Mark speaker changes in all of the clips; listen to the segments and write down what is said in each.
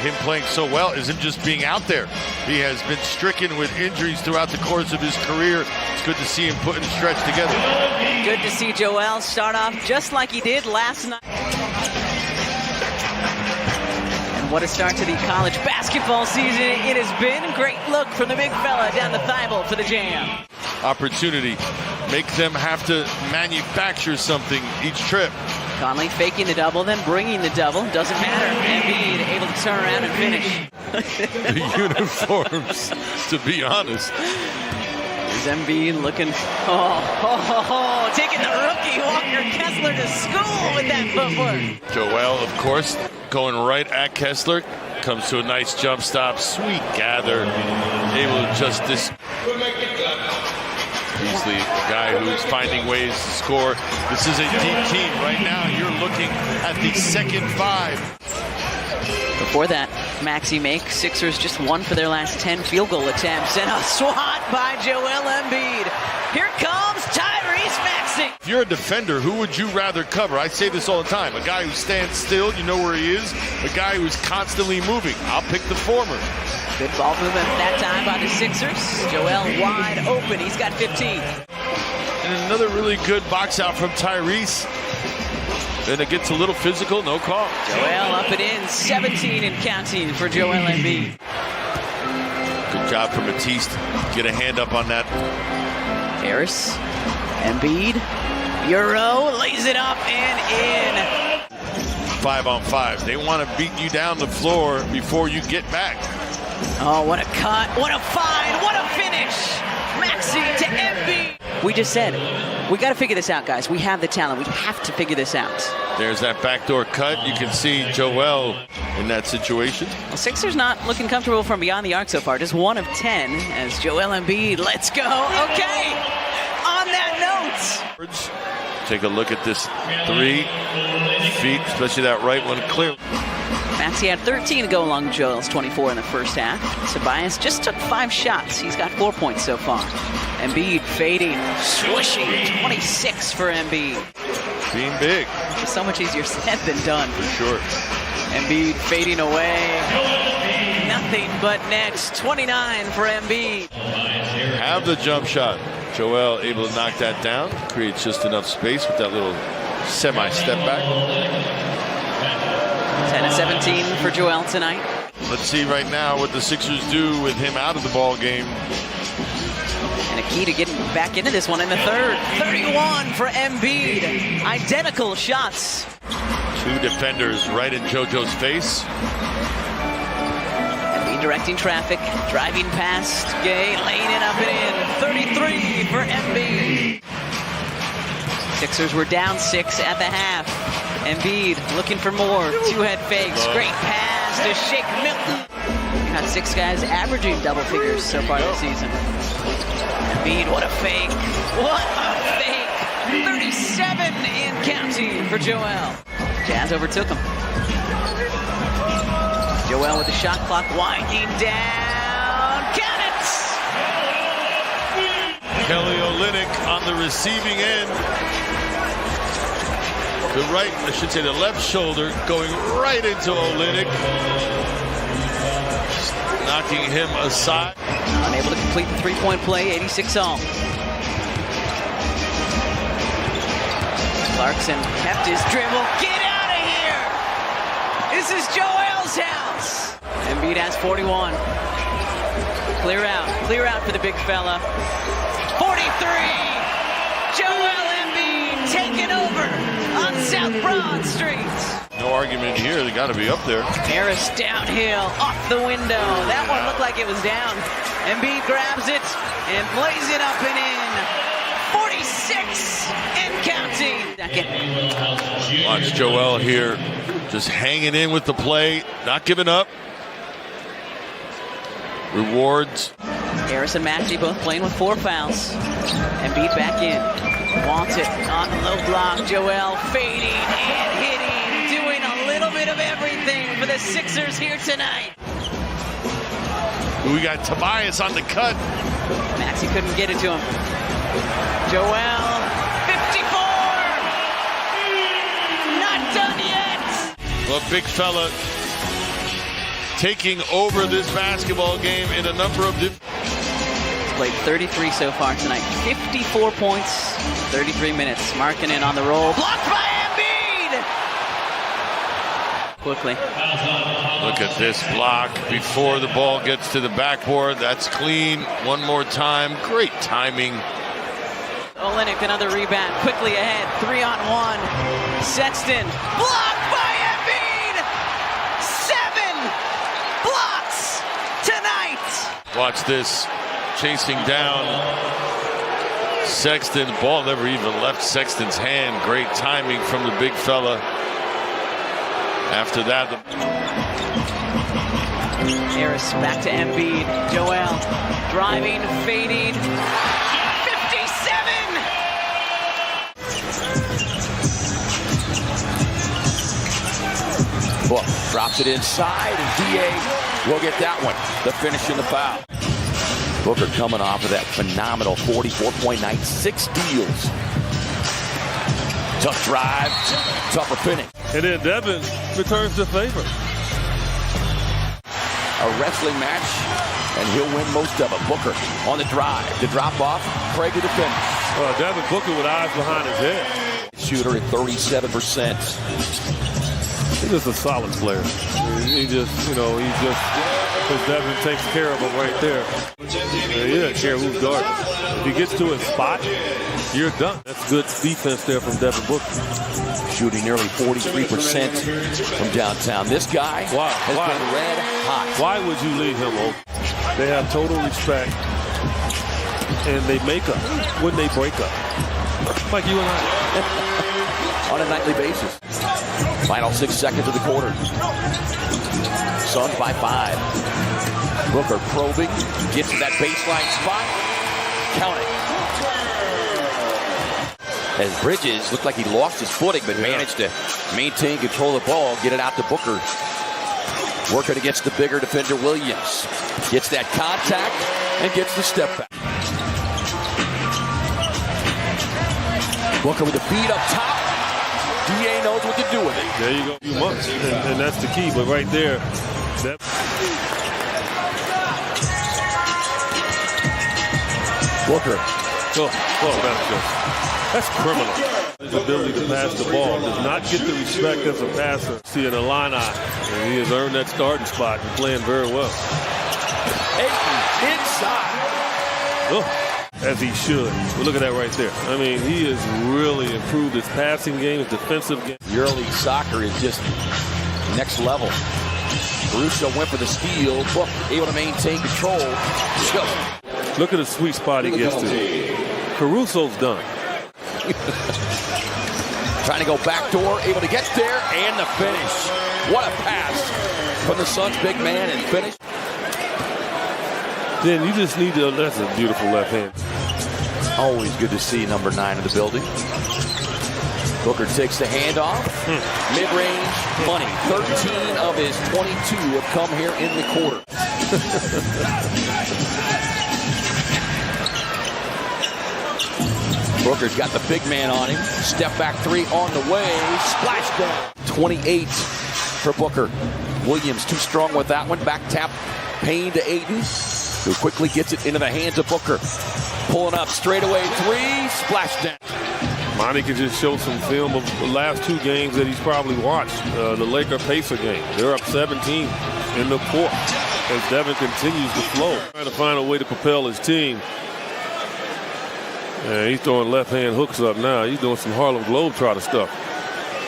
Speaker 1: him playing so well is him just being out there. He has been stricken with injuries throughout the course of his career. It's good to see him putting stretch together.
Speaker 2: Good to see Joel start off just like he did last night. And what a start to the college basketball season it has been. Great look from the big fella down the thigh bolt for the jam.
Speaker 1: Opportunity. Make them have to manufacture something each trip.
Speaker 2: Conley faking the double, then bringing the double. Doesn't matter. Embiid able to turn around and finish.
Speaker 1: The uniforms, to be honest.
Speaker 2: Here's Embiid looking, taking the rookie Walker Kessler to school with that footwork.
Speaker 1: Joel, of course, going right at Kessler. Comes to a nice jump stop. Sweet gather. Able to just this. Easily a guy who's finding ways to score. This is a deep team. Right now, you're looking at the second five.
Speaker 2: Before that, Maxey makes Sixers just 1 for their last 10 field goal attempts. And a swat by Joel Embiid. Here comes Tyrese Maxey.
Speaker 1: If you're a defender, who would you rather cover? I say this all the time. A guy who stands still, you know where he is. A guy who's constantly moving. I'll pick the former.
Speaker 2: Good ball movement that time by the Sixers. Joel wide open. He's got 15.
Speaker 1: And another really good box out from Tyrese. Then it gets a little physical, no call.
Speaker 2: Joel up and in, 17 and counting for Joel Embiid.
Speaker 1: Good job for Matisse to get a hand up on that.
Speaker 2: Harris, Embiid, Euro, lays it up and in.
Speaker 1: 5-on-5. They want to beat you down the floor before you get back.
Speaker 2: Oh, what a cut, what a find, what a finish. Maxey to Embiid. We just said it. We got to figure this out, guys. We have the talent. We have to figure this out.
Speaker 1: There's that backdoor cut. You can see Joel in that situation.
Speaker 2: Well, Sixers not looking comfortable from beyond the arc so far. Just 1 of 10 as Joel Embiid. Let's go. Okay. On that note.
Speaker 1: Take a look at this 3 feet, especially that right one clear.
Speaker 2: Maxey had 13 to go along Joel's 24 in the first half. Tobias just took 5 shots. He's got 4 points so far. Embiid fading, swishing, 26 for Embiid.
Speaker 1: Being big.
Speaker 2: It's so much easier said than done.
Speaker 1: For sure.
Speaker 2: Embiid fading away. Nothing but net. 29 for Embiid.
Speaker 1: Have the jump shot. Joel able to knock that down. Creates just enough space with that little semi-step back.
Speaker 2: 10 of 17 for Joel tonight.
Speaker 1: Let's see right now what the Sixers do with him out of the ball game.
Speaker 2: And a key to getting back into this one in the third. 31 for Embiid. Identical shots.
Speaker 1: 2 defenders right in JoJo's face.
Speaker 2: Embiid directing traffic, driving past Gay, laying it up and in. 33 for Embiid. Sixers were down 6 at the half. Embiid looking for more. 2-head fakes. Great pass to Shake Milton. Got 6 guys averaging double figures so far this season. Embiid, what a fake. What a fake. 37 and counting for Joel. Jazz overtook him. Joel with the shot clock winding down. Count it!
Speaker 1: Kelly Olynyk on the receiving end. The right, I should say the left shoulder going right into Olynyk. Knocking him aside.
Speaker 2: Unable to complete the 3-point play, 86 all. Clarkson kept his dribble. Get out of here! This is Joel's house. Embiid has 41. Clear out for the big fella. 43! Joel Embiid taking over on South Broad Street.
Speaker 1: No argument here, they got to be up there.
Speaker 2: Harris downhill, off the window. That one looked like it was down. Embiid grabs it and plays it up and in. 46 and counting. Second.
Speaker 1: Watch Joel here, just hanging in with the play, not giving up. Rewards.
Speaker 2: Harris and Maxey both playing with 4 fouls. Embiid back in. Wants it on the low block. Joel fading and hitting. Doing a little bit of everything for the Sixers here tonight.
Speaker 1: We got Tobias on the cut.
Speaker 2: Maxey couldn't get it to him. Joel, 54! Not done yet!
Speaker 1: Well, big fella taking over this basketball game in a number of different.
Speaker 2: Played 33 so far tonight. 54 points, 33 minutes. Markkanen on the roll. Blocked by Embiid! Quickly.
Speaker 1: Look at this block before the ball gets to the backboard. That's clean. One more time. Great timing.
Speaker 2: Olynyk, another rebound. Quickly ahead. 3-on-1. Sexton. Blocked by Embiid! 7 blocks tonight!
Speaker 1: Watch this. Chasing down Sexton. Ball never even left Sexton's hand. Great timing from the big fella. After that,
Speaker 2: Harris back to Embiid. Joel driving, fading. 57!
Speaker 3: Book drops it inside, and DA will get that one. The finish in the foul. Booker coming off of that phenomenal 44.9, 6 steals. Tough drive, tougher finish.
Speaker 4: And then Devin returns the favor.
Speaker 3: A wrestling match, and he'll win most of it. Booker on the drive, the drop off, Craig with the finish.
Speaker 4: Devin Booker with eyes behind his head.
Speaker 3: Shooter at 37%.
Speaker 4: He's just a solid player. He just, because Devin takes care of him right there. He doesn't care who's guarding. If he gets to his spot, you're done. That's good defense there from Devin Booker.
Speaker 3: Shooting nearly 43% from downtown. This guy has been red hot.
Speaker 4: Why would you leave him open? They have total respect, and they make up when they break up. Like you and I.
Speaker 3: On a nightly basis. Final 6 seconds of the quarter. Suns by 5. Booker probing, gets to that baseline spot. Count it. As Bridges looked like he lost his footing, but managed to maintain control of the ball, get it out to Booker. Working against the bigger defender, Williams. Gets that contact and gets the step back. Booker with the feed up top. DA knows what to do with it.
Speaker 4: There you go. You must, and that's the key. But right there,
Speaker 3: Booker.
Speaker 4: That's criminal. His ability to pass the ball does not get the respect as a passer. See in the line eye, and he has earned that starting spot and playing very well.
Speaker 3: Ayton inside.
Speaker 4: As he should. But look at that right there. I mean, he has really improved his passing game, his defensive game.
Speaker 3: EuroLeague soccer is just next level. Caruso went for the steal, Book able to maintain control.
Speaker 4: Look at the sweet spot he gets to. Caruso's done.
Speaker 3: Trying to go backdoor, able to get there, and the finish. What a pass from the Suns' big man and finish.
Speaker 4: Then you just need to, that's a beautiful left hand.
Speaker 3: Always good to see number 9 in the building. Booker takes the handoff. Mid-range money. 13 of his 22 have come here in the quarter. Booker's got the big man on him. Step back 3 on the way. Splash down. 28 for Booker. Williams too strong with that one. Back tap. Payne to Ayton, who quickly gets it into the hands of Booker. Pulling up straightaway 3. Splash down.
Speaker 4: Monty can just show some film of the last 2 games that he's probably watched. The Laker-Pacer game. They're up 17 in the fourth as Devin continues to flow. Trying to find a way to propel his team. And he's throwing left-hand hooks up now. He's doing some Harlem Globetrotter stuff.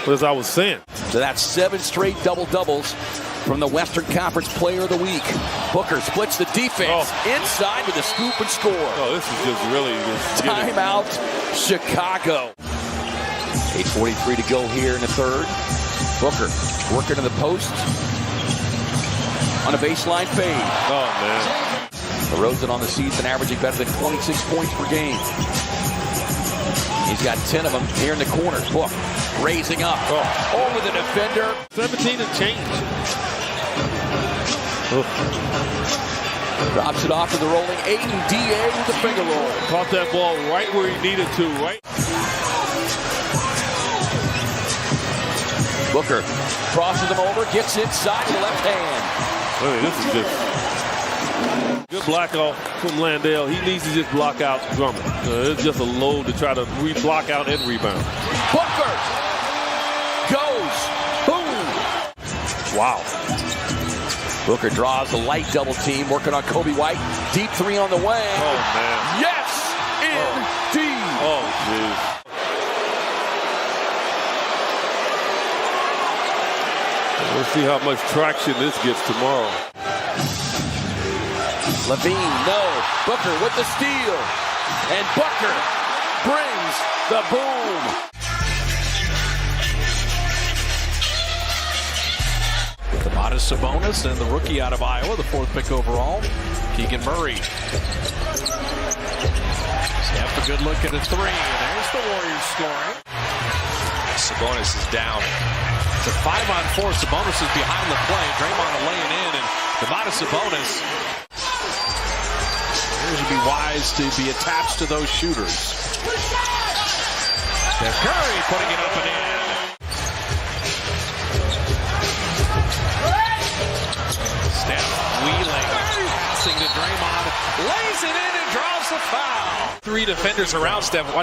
Speaker 4: But as I was saying.
Speaker 3: So that's 7 straight double-doubles from the Western Conference Player of the Week. Booker splits the defense inside with a scoop and score.
Speaker 4: Oh, this is just really just
Speaker 3: timeout, Chicago. 8:43 to go here in the third. Booker working in the post on a baseline fade.
Speaker 4: Oh, man.
Speaker 3: DeRozan on the season averaging better than 26 points per game. He's got 10 of them here in the corner. Book raising up over the defender.
Speaker 4: 17 and change.
Speaker 3: Drops it off to the rolling Ayton. DA with the finger roll.
Speaker 4: Caught that ball right where he needed to, right?
Speaker 3: Booker crosses him over, gets inside with the left hand.
Speaker 4: mean, this is just good block off from Landale. He needs to just block out Drummond. It's just a load to try to block out and rebound.
Speaker 3: Booker goes. Boom.
Speaker 4: Wow.
Speaker 3: Booker draws a light double team, working on Kobe White. Deep three on the way.
Speaker 4: Oh, man.
Speaker 3: Yes, indeed.
Speaker 4: Oh, geez. We'll see how much traction this gets tomorrow.
Speaker 3: Levine, no. Booker with the steal. And Booker brings the boom.
Speaker 5: Domantas Sabonis and the rookie out of Iowa, the 4th pick overall, Keegan Murray. Steph a good look at a 3, and there's the Warriors scoring.
Speaker 6: Sabonis is down. It's a 5-on-4. Sabonis is behind the play. Draymond laying in, and Domantas Sabonis. Here's to be wise to be attached to those shooters. Steph Curry putting it up and in. Steph wheeling, passing to Draymond, lays it in and draws the foul.
Speaker 7: 3 defenders around Steph.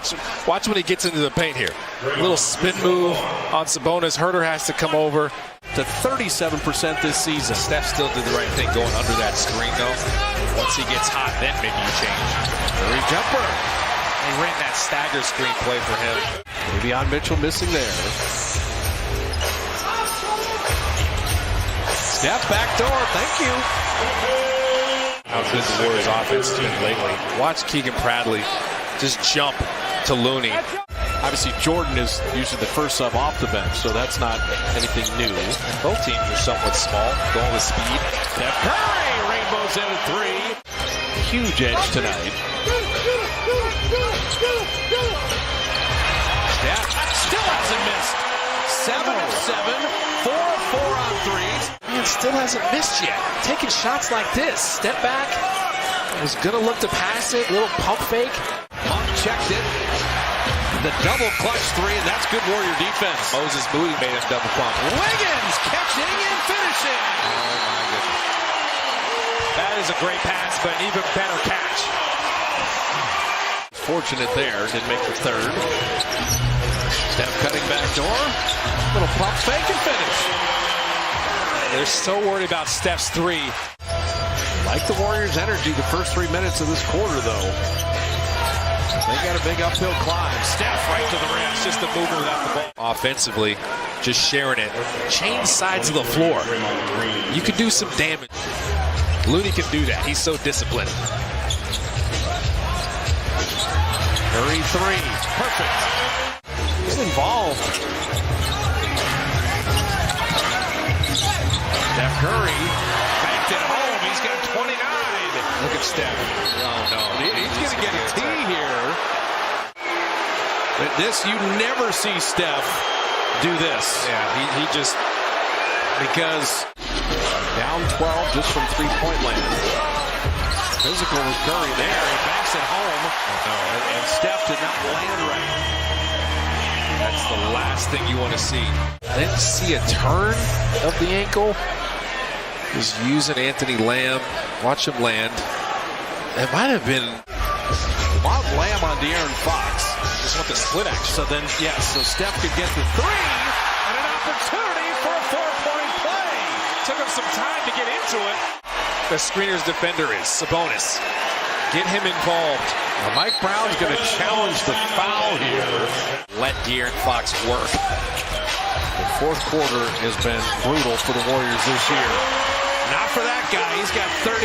Speaker 7: Watch when he gets into the paint here. A little spin move on Sabonis. Herter has to come over.
Speaker 6: To 37% this season.
Speaker 1: Steph still did the right thing going under that screen, though. Once he gets hot, then maybe you change.
Speaker 6: Curry jumper.
Speaker 1: They ran that stagger screen play for him.
Speaker 6: Maybe on Mitchell missing there. Steph back door. Thank you.
Speaker 1: How good the Warriors offense has been lately. Watch Keegan Bradley just jump to Looney.
Speaker 6: Obviously, Jordan is usually the first sub off the bench, so that's not anything new.
Speaker 1: And both teams are somewhat small, going with speed.
Speaker 6: Steph Curry rainbows in a 3. Huge edge tonight. Steph still hasn't missed. 7 of 7, 4 of 4 on 3s.
Speaker 7: Man, still hasn't missed yet. Taking shots like this. Step back. Was going to look to pass it. Little pump fake.
Speaker 6: Monk checked it. The double clutch 3, and that's good Warrior defense.
Speaker 1: Moses Moody made him double pump.
Speaker 6: Wiggins catching and finishing.
Speaker 1: Oh, my goodness. That is a great pass, but an even better catch.
Speaker 6: Fortunate there, didn't make the 3rd. Steph cutting back door. Little pump fake and finish.
Speaker 7: They're so worried about Steph's 3.
Speaker 6: Like the Warriors' energy the first 3 minutes of this quarter, though. They got a big uphill climb. Steph right to the rim.
Speaker 1: It's just a mover without the ball. Offensively, just sharing it. Change sides of the floor. You can do some damage. Looney can do that. He's so disciplined.
Speaker 6: Curry 3. Perfect. He's involved. Steph Curry banked it home. He's got 29. Look at Steph.
Speaker 1: Oh, no.
Speaker 6: He's going to get a T here. But this, you never see Steph do this.
Speaker 1: Yeah, he just, because
Speaker 6: down 12 just from three-point land. Physical with Curry there. He backs it home.
Speaker 1: oh, no.
Speaker 6: And Steph did not land right.
Speaker 1: That's the last thing you want to see. I didn't see a turn of the ankle. He's using Anthony Lamb. Watch him land. It might have been
Speaker 6: Wild Lamb on De'Aaron Fox.
Speaker 1: just want the split action.
Speaker 6: So then, yes, so Steph could get the 3 and an opportunity for a 4-point play.
Speaker 1: Took him some time to get into it. The screener's defender is Sabonis. Get him involved.
Speaker 6: Now Mike Brown's going to challenge the foul here.
Speaker 1: Let De'Aaron Fox work.
Speaker 6: The 4th quarter has been brutal for the Warriors this year. Not for that guy. He's got 38.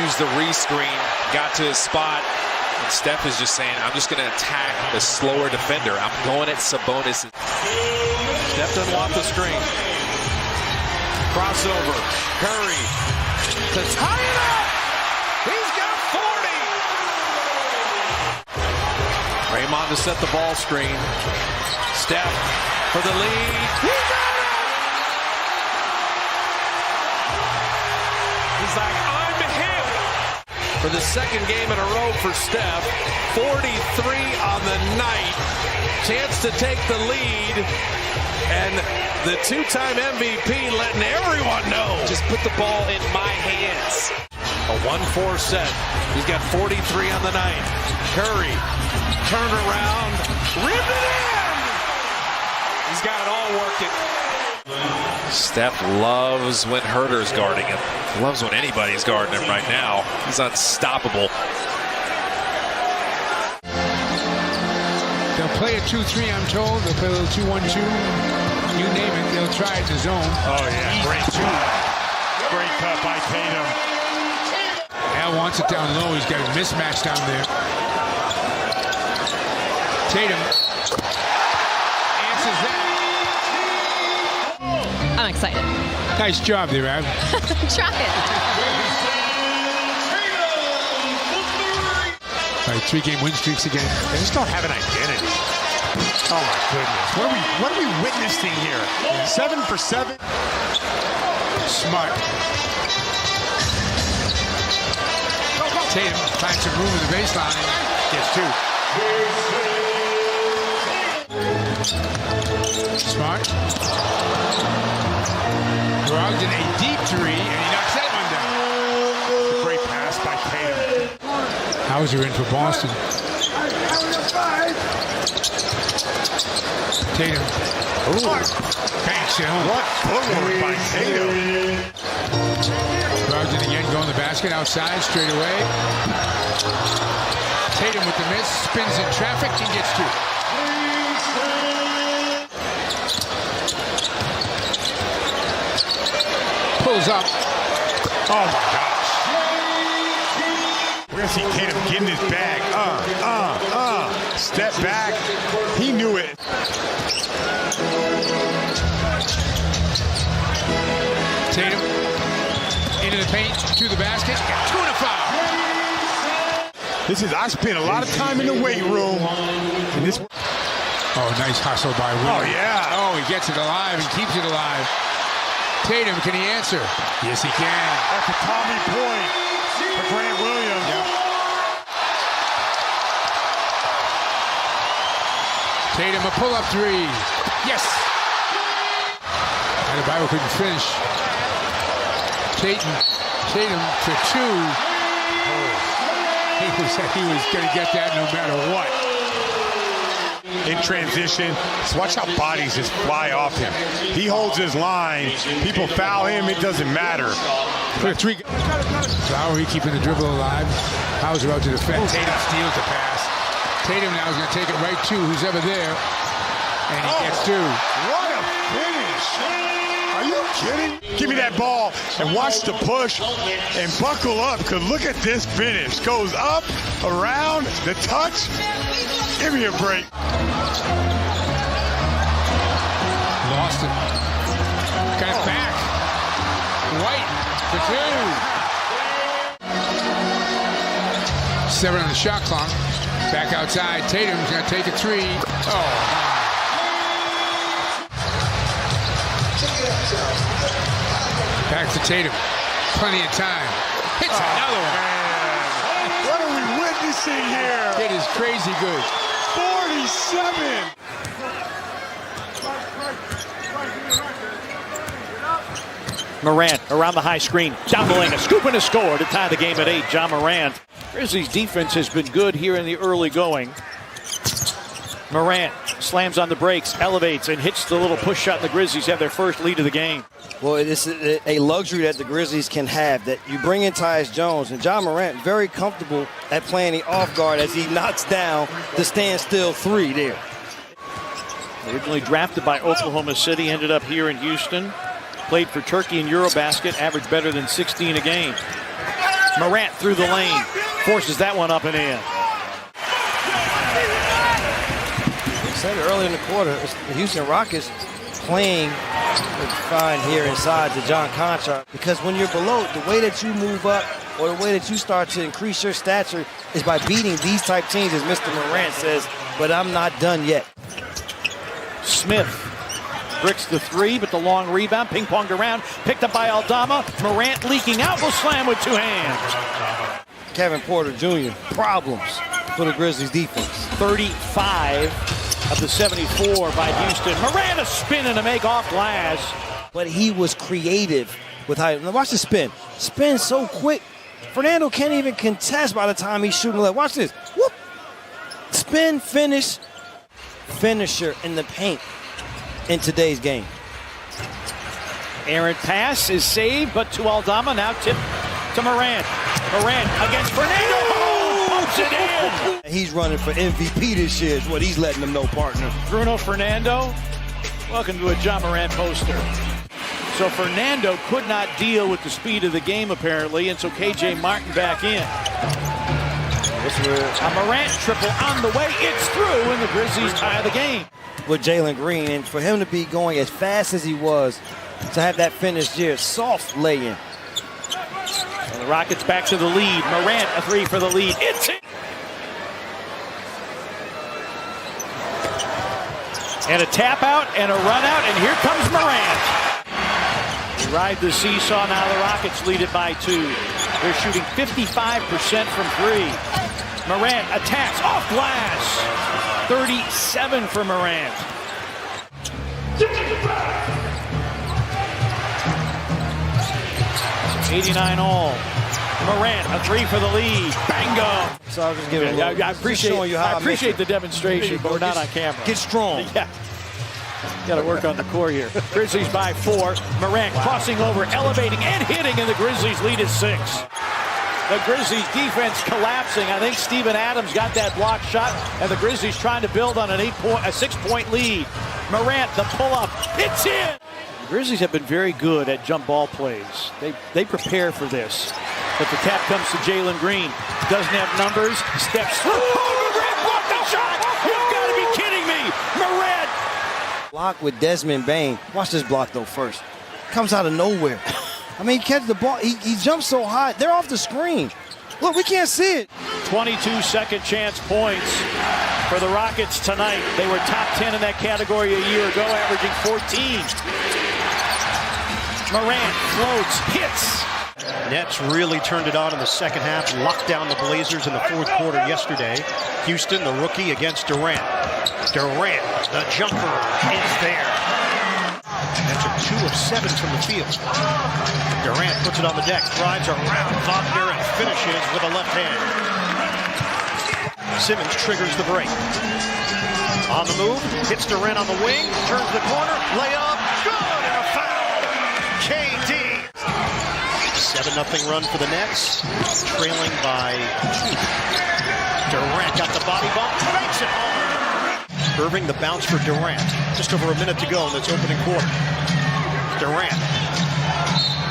Speaker 1: Used the re-screen, got to his spot, and Steph is just saying, I'm just going to attack the slower defender. I'm going at Sabonis.
Speaker 6: Steph doesn't want the screen. Crossover. Curry to tie it up. He's got 40. Draymond to set the ball screen. Steph for the lead. He got it! He's like, I'm him. For the 2nd game in a row for Steph. 43 on the night. Chance to take the lead. And the two-time MVP letting everyone know.
Speaker 1: Just put the ball in my hands.
Speaker 6: A 1-4 set. He's got 43 on the night. Curry, turn around, rip it in! He's got it all working.
Speaker 1: Steph loves when Herter's guarding him. Loves when anybody's guarding him right now. He's unstoppable.
Speaker 8: They'll play a 2-3, I'm told. They'll play a little 2-1-2. You name it, they'll try it in the zone.
Speaker 4: Oh, yeah. Great two. Great cut by Tatum.
Speaker 8: Al wants it down low. He's got a mismatch down there. Tatum answers that.
Speaker 9: I'm excited.
Speaker 8: Nice job there, Ab.
Speaker 9: Try it.
Speaker 8: All right, 3-game win streaks again.
Speaker 4: They just don't have an identity. Oh my goodness. What are we witnessing here? 7 for 7.
Speaker 8: Smart. Tatum finds some room in the baseline. Gets 2. Smart. Brogdon a deep 3, and he knocks that one down.
Speaker 4: Great pass by Tatum.
Speaker 8: Hauser in for Boston. Tatum.
Speaker 4: Ooh.
Speaker 8: Banks it home.
Speaker 4: What footwork by Tatum.
Speaker 8: Brogdon again going to the basket outside straight away. Tatum with the miss, spins in traffic and gets 2. Pulls up.
Speaker 4: Oh my gosh. We're going to see Tatum getting his bag. Step back. He knew it.
Speaker 8: Tatum into the paint, to the basket, 2 and a foul.
Speaker 4: I spent a lot of time in the weight room. And this.
Speaker 8: Oh, nice hustle by Williams.
Speaker 4: Oh, yeah.
Speaker 8: Oh, he gets it alive and keeps it alive. Tatum, can he answer? Yes, he can.
Speaker 4: That's a Tommy point for Grant Williams.
Speaker 8: Yep. Tatum, a pull-up 3. Yes. And the Bible couldn't finish. Tatum for 2. He was going to get that no matter what.
Speaker 4: In transition, so watch how bodies just fly off him. He holds his line. People foul him, it doesn't matter.
Speaker 8: For 3. Lowry keeping the dribble alive. Hauser out to defend. Tatum steals the pass. Tatum now is going to take it right to who's ever there. And he gets 2.
Speaker 4: What a finish. Are you kidding? Give me that ball and watch the push and buckle up, because look at this finish. Goes up, around, the touch. Give me a break.
Speaker 8: Lost it. Got it back. White for 2. 7 on the shot clock. Back outside. Tatum's going to take a 3. Oh. Back to Tatum. Plenty of time. Hits another one.
Speaker 4: What are we witnessing here?
Speaker 8: It is crazy good.
Speaker 4: 47.
Speaker 10: Morant around the high screen. Down the lane. A scoop and a score to tie the game at 8. Ja Morant. Grizzlies defense has been good here in the early going. Morant slams on the brakes, elevates, and hits the little push shot, and the Grizzlies have their first lead of the game.
Speaker 11: Well, it's a luxury that the Grizzlies can have, that you bring in Tyus Jones, and Ja Morant very comfortable at playing the off guard as he knocks down the standstill 3 there.
Speaker 10: Originally drafted by Oklahoma City, ended up here in Houston. Played for Turkey in Eurobasket, averaged better than 16 a game. Morant through the lane, forces that one up and in.
Speaker 11: Said early in the quarter, the Houston Rockets playing fine here inside the John contract, because when you're below, the way that you move up or the way that you start to increase your stature is by beating these type teams, as Mr. Morant says, but I'm not done yet.
Speaker 10: Smith bricks the 3, but the long rebound, ping-ponged around, picked up by Aldama. Morant leaking out, will slam with 2 hands.
Speaker 11: Kevin Porter Jr., problems for the Grizzlies defense.
Speaker 10: 35 of the 74 by Houston. Morant a spin and a make off glass.
Speaker 11: But he was creative with how. Now watch the spin. Spin so quick. Fernando can't even contest by the time he's shooting left. Watch this. Whoop. Spin, finish. Finisher in the paint in today's game.
Speaker 10: Errant pass is saved, but to Aldama, now tip to Morant. Morant against Fernando. Oh, pumps it in.
Speaker 11: He's running for MVP this year is what he's letting them know, partner.
Speaker 10: Bruno Fernando, welcome to a John Morant poster. So Fernando could not deal with the speed of the game, apparently, and so KJ Martin back in. A Morant triple on the way. It's through, and the Grizzlies tie the game.
Speaker 11: With Jalen Green, and for him to be going as fast as he was, to have that finish here, soft lay-in.
Speaker 10: And the Rockets back to the lead. Morant a three for the lead. It's it. And a tap out and a run out, and here comes Morant. They ride the seesaw. Now the Rockets lead it by 2. They're shooting 55% from 3. Morant attacks off glass. 37 for Morant. 89 all. Morant a three for the lead. Bango.
Speaker 11: So I was just giving
Speaker 10: I appreciate the demonstration, but we're not on camera.
Speaker 11: Get strong.
Speaker 10: Yeah. Got to work on the core here. Grizzlies by 4. Morant crossing over, elevating and hitting, and the Grizzlies lead is 6. The Grizzlies defense collapsing. I think Steven Adams got that block shot, and the Grizzlies trying to build on a 6-point lead. Morant, the pull-up. It's in. The Grizzlies have been very good at jump ball plays. They prepare for this. But the tap comes to Jalen Green. Doesn't have numbers. Steps through. Oh, Morant blocked the shot. You've got to be kidding me. Morant.
Speaker 11: Block with Desmond Bane. Watch this block, though, first. Comes out of nowhere. I mean, he catches the ball. He jumps so high. They're off the screen. Look, we can't see it.
Speaker 10: 22 second chance points for the Rockets tonight. They were top 10 in that category a year ago, averaging 14. Morant floats, hits.
Speaker 9: Nets really turned it on in the second half, locked down the Blazers in the fourth quarter yesterday. Houston, the rookie, against Durant. Durant, the jumper, is there. That's a 2 of 7 from the field. Durant puts it on the deck, drives around Wagner and finishes with a left hand. Simmons triggers the break. On the move, hits Durant on the wing, turns the corner, layup, good, and a foul. KD. 7-0 run for the Nets, trailing by 2. Durant got the body bump, makes it home. Irving, the bounce for Durant. Just over a minute to go in this opening quarter. Durant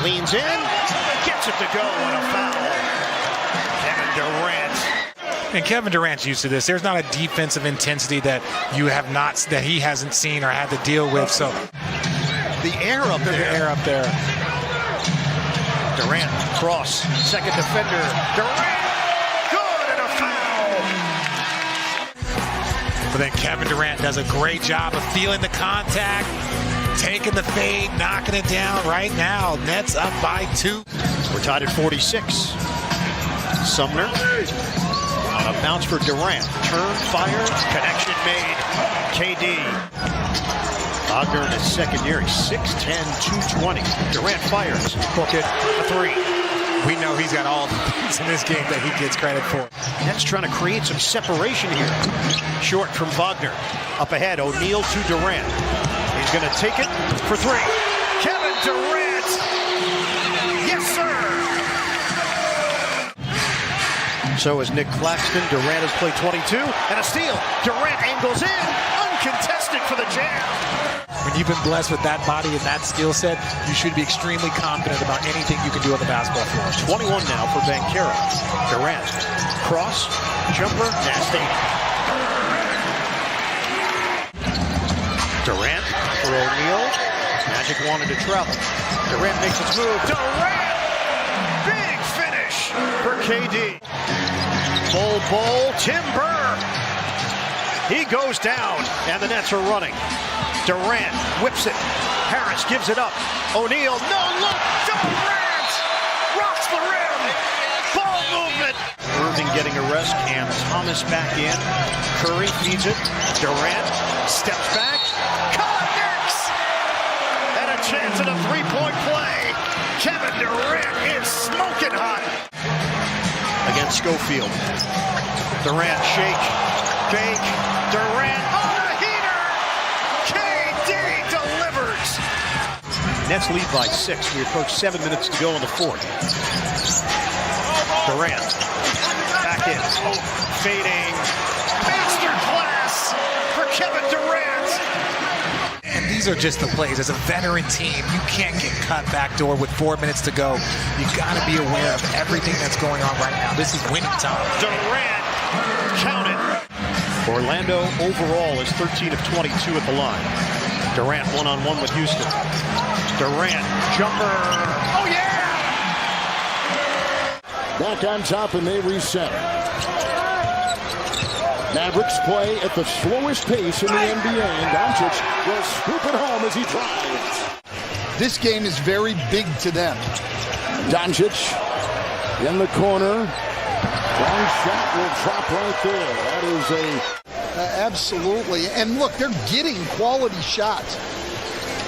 Speaker 9: leans in, gets it to go, and a foul. Kevin Durant.
Speaker 12: And Kevin Durant's used to this. There's not a defensive intensity that he hasn't seen or had to deal with. So
Speaker 9: the air up there.
Speaker 12: The air up there.
Speaker 9: Durant, cross, second defender. Durant, good, and a foul.
Speaker 12: But then Kevin Durant does a great job of feeling the contact, taking the fade, knocking it down. Right now, Nets up by 2.
Speaker 9: We're tied at 46. Sumner on a bounce for Durant. Turn, fire, connection made. KD. Wagner in his second year, he's 6'10", 220. Durant fires. Book it, a 3.
Speaker 12: We know he's got all the things in this game that he gets credit for.
Speaker 9: Nets trying to create some separation here. Short from Wagner. Up ahead, O'Neal to Durant. He's going to take it for 3. Kevin Durant! Yes, sir! So is Nick Claxton. Durant has played 22. And a steal. Durant angles in. Uncontested for the jam.
Speaker 12: When you've been blessed with that body and that skill set, you should be extremely confident about anything you can do on the basketball floor.
Speaker 9: 21 now for Banchero. Durant, cross, jumper, nasty. Durant for O'Neal. Magic wanted to travel. Durant makes its move. Durant! Big finish for KD. Bull, Timber. He goes down, and the Nets are running. Durant whips it. Harris gives it up. O'Neal, no look. Durant rocks the rim. Ball movement. Irving getting a rest. Cam Thomas back in. Curry feeds it. Durant steps back. Connects! And a chance at a three-point play. Kevin Durant is smoking hot against Schofield. Durant shake. Fake. Durant on a heater. KD delivers. Nets lead by 6. We approach 7 minutes to go in the fourth. Durant back in. Fading. Masterclass for Kevin Durant.
Speaker 12: And these are just the plays. As a veteran team, you can't get cut backdoor with 4 minutes to go. You got to be aware of everything that's going on right now. This is winning time.
Speaker 9: Durant, count it. Orlando overall is 13 of 22 at the line. Durant one-on-one with Houston. Durant, jumper. Oh, yeah!
Speaker 13: Back on top and they reset. Mavericks play at the slowest pace in the NBA, and Doncic will scoop it home as he drives.
Speaker 14: This game is very big to them.
Speaker 13: Doncic in the corner. Long shot will drop right there. That is
Speaker 14: absolutely. And look, they're getting quality shots.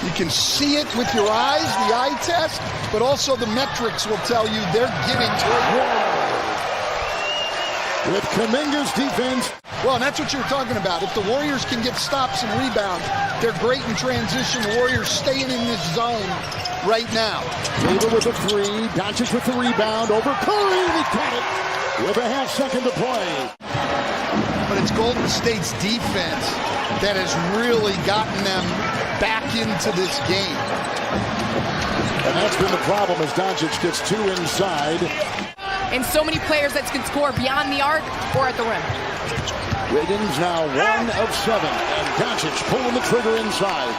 Speaker 14: You can see it with your eyes, the eye test, but also the metrics will tell you they're getting
Speaker 13: with Kuminga's defense.
Speaker 14: Well, and that's what you were talking about. If the Warriors can get stops and rebounds, they're great in transition. The Warriors staying in this zone right now.
Speaker 13: Weaver with a three. Doncic with the rebound over Curry. He got it with a half second to play.
Speaker 14: But it's Golden State's defense that has really gotten them back into this game.
Speaker 13: And that's been the problem as Doncic gets two inside.
Speaker 15: And so many players that can score beyond the arc or at the rim.
Speaker 13: Wiggins now 1 of 7, and Doncic pulling the trigger inside.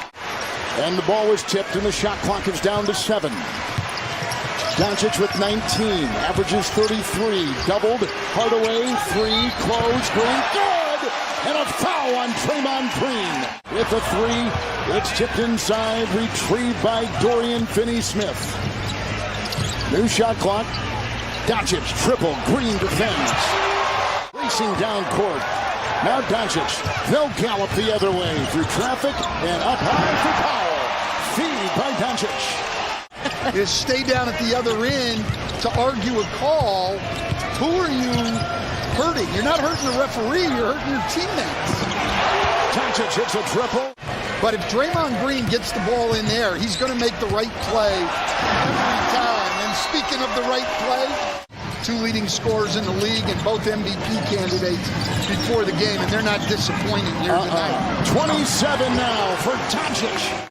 Speaker 13: And the ball was tipped, and the shot clock is down to 7. Doncic with 19, averages 33, doubled, Hardaway, 3, close, Green, good! And a foul on Draymond Green. With a 3, it's tipped inside, retrieved by Dorian Finney-Smith. New shot clock. Doncic, triple, Green defends. Racing down court. Now Doncic, they'll gallop the other way through traffic and up high for Powell. Feed by Doncic.
Speaker 14: Just stay down at the other end to argue a call. Who are you hurting? You're not hurting the referee, you're hurting your teammates.
Speaker 13: Doncic hits a triple.
Speaker 14: But if Draymond Green gets the ball in there, he's going to make the right play every time. And speaking of the right play, 2 leading scorers in the league and both MVP candidates before the game, and they're not disappointing here tonight.
Speaker 13: 27 now for Doncic.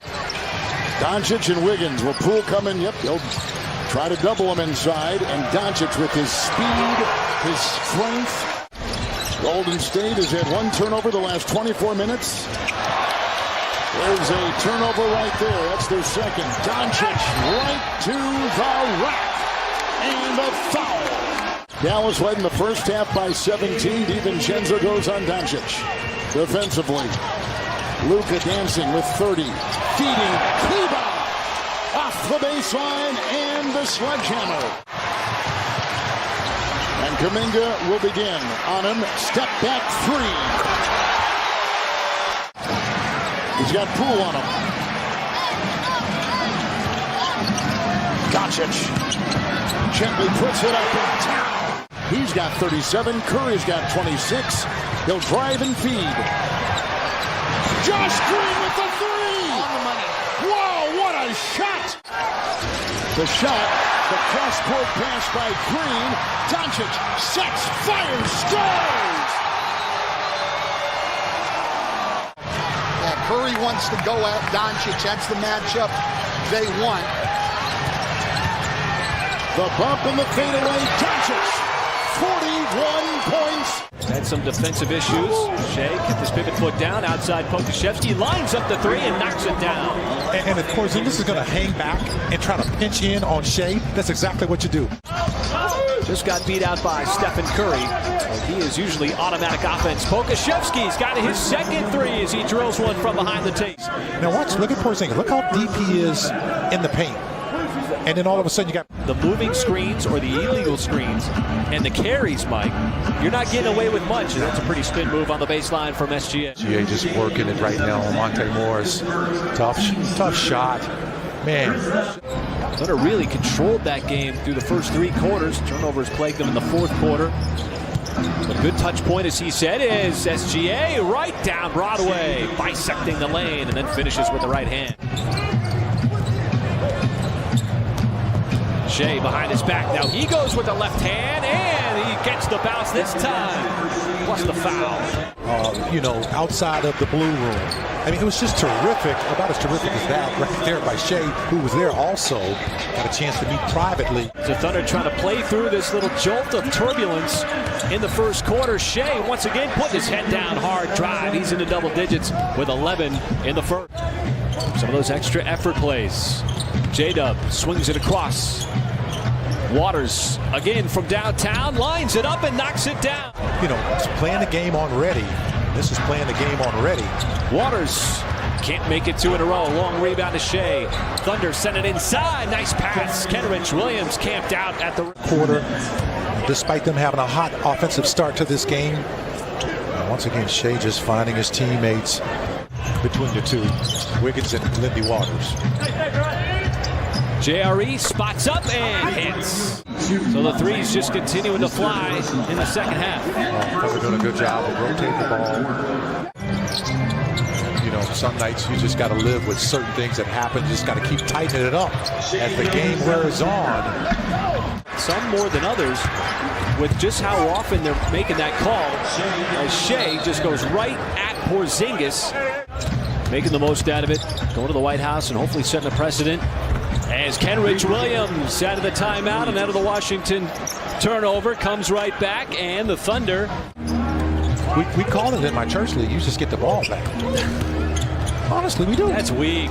Speaker 13: Doncic and Wiggins will pool coming. Yep, they'll try to double him inside, and Doncic with his speed, his strength. Golden State has had 1 turnover the last 24 minutes. There's a turnover right there. That's their second. Doncic right to the rack. And a foul. Dallas led in the first half by 17. DiVincenzo goes on Doncic. Defensively, Luka dancing with 30. Feeding Kiba off the baseline and the sledgehammer. And Kuminga will begin on him. Step back 3. He's got Poole on him. Doncic gently puts it up and down. He's got 37. Curry's got 26. He'll drive and feed. Josh Green with the 3.
Speaker 15: On the money.
Speaker 13: Wow, what a shot. The shot, the cross-court pass by Green. Doncic sets, fires, scores.
Speaker 14: Curry wants to go at Doncic. That's the matchup they want.
Speaker 13: The bump and the fadeaway. Doncic, 41 points.
Speaker 10: Had some defensive issues. Shea kept his pivot foot down. Outside Pokusevski lines up the 3 and knocks it down.
Speaker 12: And of course, this is going to hang back and try to pinch in on Shea. That's exactly what you do.
Speaker 10: Just got beat out by Stephen Curry. He is usually automatic offense. Pokusevski's got his second 3 as he drills one from behind the tape.
Speaker 12: Now watch, look at Porzingis. Look how deep he is in the paint.
Speaker 16: And then all of a sudden you got
Speaker 10: the moving screens or the illegal screens and the carries, Mike. You're not getting away with much, and that's a pretty spin move on the baseline from SGA.
Speaker 16: SGA just working it right now. Monte Morris, tough shot. Man.
Speaker 10: Thunder really controlled that game through the first 3 quarters. Turnovers plagued them in the 4th quarter. But a good touch point, as he said, is SGA right down Broadway, bisecting the lane, and then finishes with the right hand. Shea behind his back. Now he goes with the left hand, and he gets the bounce this time, plus the foul.
Speaker 16: Outside of the blue room. I mean, it was just terrific, about as terrific as that right there by Shea, who was there also, got a chance to meet privately.
Speaker 10: The Thunder trying to play through this little jolt of turbulence in the first quarter. Shea once again putting his head down, hard drive. He's into double digits with 11 in the first. Some of those extra effort plays. J-Dub swings it across. Waters again from downtown, lines it up and knocks it down.
Speaker 16: It's playing the game on ready. This is playing the game on ready.
Speaker 10: Waters can't make it 2 in a row. Long rebound to Shea. Thunder send it inside. Nice pass. Kenrich Williams camped out at the
Speaker 16: quarter. Despite them having a hot offensive start to this game. And once again, Shea just finding his teammates between the two, Wiggins and Lindy Waters.
Speaker 10: JRE spots up and hits. So the threes just continuing to fly in the second half.
Speaker 16: They're doing a good job of rotating the ball. Some nights you just got to live with certain things that happen. You just got to keep tightening it up as the game wears on.
Speaker 10: Some more than others with just how often they're making that call. As Shea just goes right at Porzingis, making the most out of it, going to the White House and hopefully setting a precedent. As Kenrich Williams out of the timeout and out of the Washington turnover, comes right back, and the Thunder.
Speaker 16: We call it in my church league, you just get the ball back. Honestly, we do.
Speaker 10: That's weak.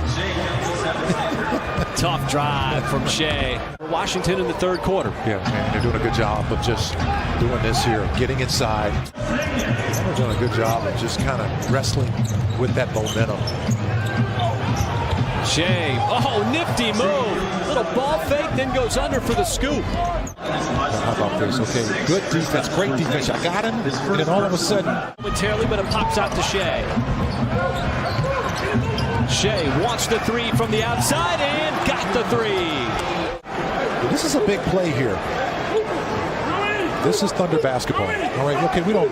Speaker 10: Tough drive from Shea. Washington in the 3rd quarter.
Speaker 16: Yeah, man, they're doing a good job of just doing this here, getting inside. They're doing a good job of just kind of wrestling with that momentum.
Speaker 10: Shea, nifty move. Little ball fake, then goes under for the scoop.
Speaker 16: How about this? Okay, good defense, great defense. I got him, and then all of a sudden.
Speaker 10: Momentarily, but it pops out to Shea. Shea wants the 3 from the outside and got the 3.
Speaker 16: This is a big play here. This is Thunder basketball. All right, okay, we don't.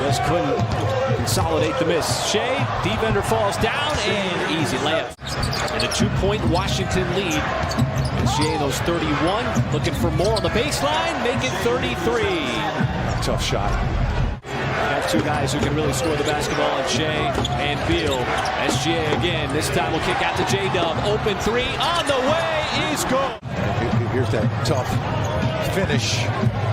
Speaker 10: Just couldn't consolidate the miss. Shea, defender falls down, and easy layup. And a 2-point Washington lead. And Shea, those 31, looking for more on the baseline, make it 33.
Speaker 16: Tough shot.
Speaker 10: Got 2 guys who can really score the basketball, and Shea and Beal. SGA again, this time will kick out to J-Dub. Open 3 on the way is good.
Speaker 16: Here's that tough finish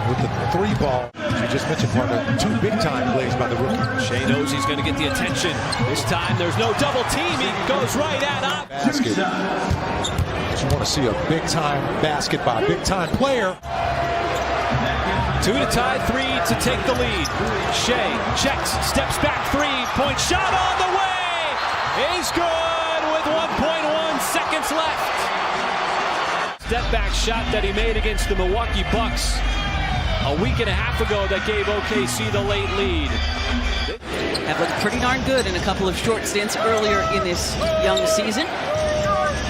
Speaker 16: with the 3 ball. You just mentioned one of the 2 big-time plays by the rookie.
Speaker 10: Shea knows he's going to get the attention. This time there's no double team. He goes right at up.
Speaker 16: Basket. But you want to see a big-time basket by a big-time player.
Speaker 10: 2 to tie, 3 to take the lead. Shea checks, steps back, 3-point shot on the way. Is good with 1.1 seconds left. Step back shot that he made against the Milwaukee Bucks a week and a half ago that gave OKC the late lead.
Speaker 2: Have looked pretty darn good in a couple of short stints earlier in this young season.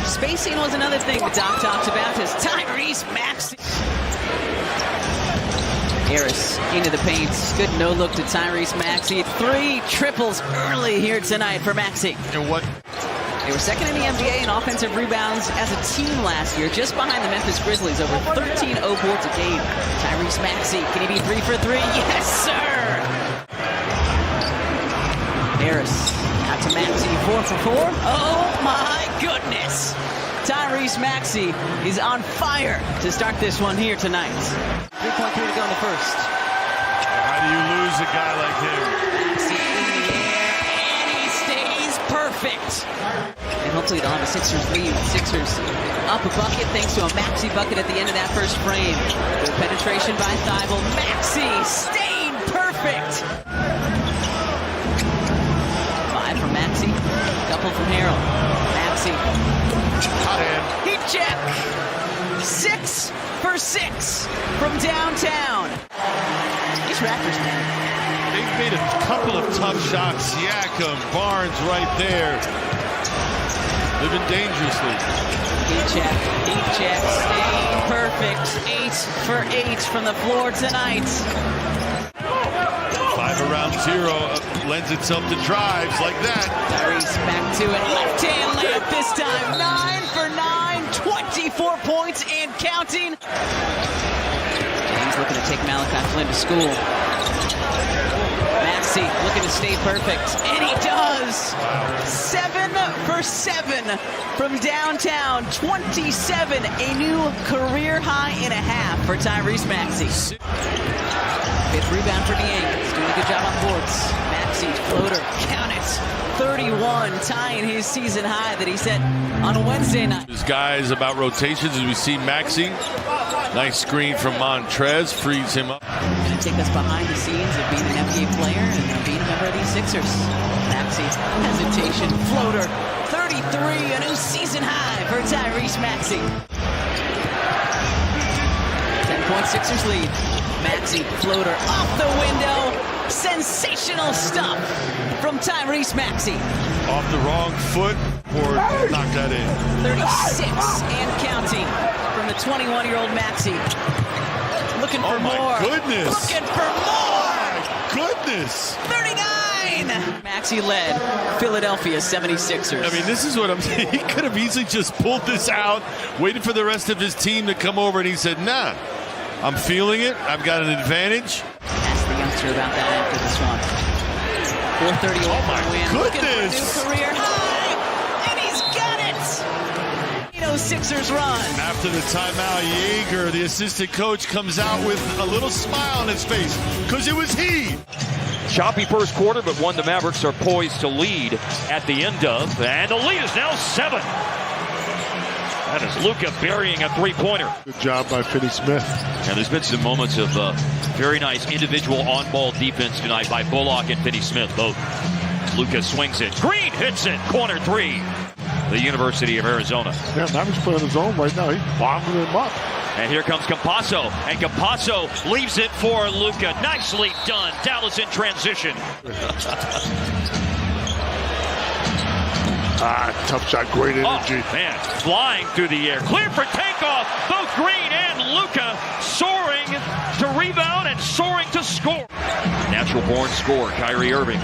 Speaker 2: Spacing was another thing that Doc talked about as Tyrese Maxey. Harris into the paint. Good no look to Tyrese Maxey. 3 triples early here tonight for Maxey. They were second in the NBA in offensive rebounds as a team last year, just behind the Memphis Grizzlies, over 13 boards a game. Tyrese Maxey, can he be 3 for 3? Yes, sir! Harris out to Maxey, 4 for 4. Oh my goodness! Tyrese Maxey is on fire to start this one here tonight. 3.3 to go in the first.
Speaker 6: How do you lose a guy like him?
Speaker 2: Maxey in the air, and he stays perfect. And hopefully they'll have a Sixers lead. Sixers up a bucket thanks to a Maxey bucket at the end of that first frame. Good penetration by Thibault. Maxey staying perfect. 5 from Maxey. Couple from Harrell. Maxey Heat check. 6 for 6 from downtown. These Raptors, man.
Speaker 6: They've made a couple of tough shots. Siakam, Barnes right there. Living dangerously.
Speaker 2: Heat check, staying perfect. 8 for 8 from the floor tonight.
Speaker 6: 5 around 0 lends itself to drives like that.
Speaker 2: Tyrese back to it. Left hand layup this time. 9 for 9, 24 points and counting. James looking to take Malachi Flynn to school. Maxey looking to stay perfect, and he does. 7 for 7 from downtown. 27, a new career high and a half for Tyrese Maxey. 5th rebound for Niang. He's doing a good job on boards. Maxey, floater, count it. 31, tying his season high that he set on a Wednesday night.
Speaker 6: There's guys about rotations as we see Maxey. Nice screen from Montrez, frees him up.
Speaker 2: Going to take us behind the scenes of being an NBA player and being a member of these Sixers. Maxey, hesitation, floater, 33, a new season high for Tyrese Maxey. 10-point Sixers lead. Maxey, floater, off the window. Sensational stuff from Tyrese Maxey.
Speaker 6: Off the wrong foot, or knock that in.
Speaker 2: 36 and counting from the 21-year-old Maxey. Looking for more.
Speaker 6: Goodness.
Speaker 2: Looking for more.
Speaker 6: Goodness.
Speaker 2: 39. Maxey led Philadelphia 76ers.
Speaker 6: I mean, this is what I'm saying. He could have easily just pulled this out, waited for the rest of his team to come over, and he said, nah, I'm feeling it. I've got an advantage.
Speaker 2: Ask the youngster about that after this one. 4:30
Speaker 6: Oh, my
Speaker 2: win.
Speaker 6: goodness.
Speaker 2: Looking for a new career high, and he's got it. Sixers run.
Speaker 6: After the timeout, Yeager, the assistant coach, comes out with a little smile on his face because it was he.
Speaker 10: Choppy first quarter, but one the Mavericks are poised to lead at the end of, and the lead is now 7. That is Luka burying a three-pointer.
Speaker 17: Good job by Finney Smith.
Speaker 10: And there's been some moments of very nice individual on-ball defense tonight by Bullock and Finney Smith both. Luka swings it. Green hits it. Corner 3. The University of Arizona.
Speaker 17: Yeah, Mavericks playing his own right now. He's bombing him up.
Speaker 10: And here comes Campasso. And Campasso leaves it for Luka. Nicely done. Dallas in transition.
Speaker 17: Tough shot. Great energy.
Speaker 10: Oh, man. Flying through the air. Clear for takeoff. Both Green and Luka soaring to rebound and soaring to score. Natural born scorer, Kyrie Irving.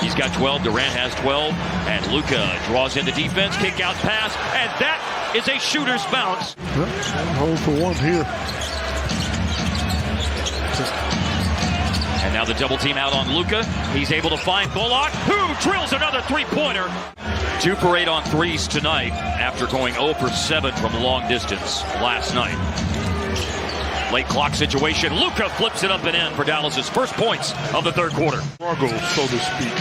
Speaker 10: He's got 12, Durant has 12, and Luka draws into defense, kick out pass, and that is a shooter's bounce.
Speaker 17: Hold for one here.
Speaker 10: And now the double team out on Luka. He's able to find Bullock, who drills another three-pointer. 2 for 8 on threes tonight after going 0 for 7 from long distance last night. Late clock situation. Luka flips it up and in for Dallas's first points of the third quarter.
Speaker 17: Struggle, so to speak.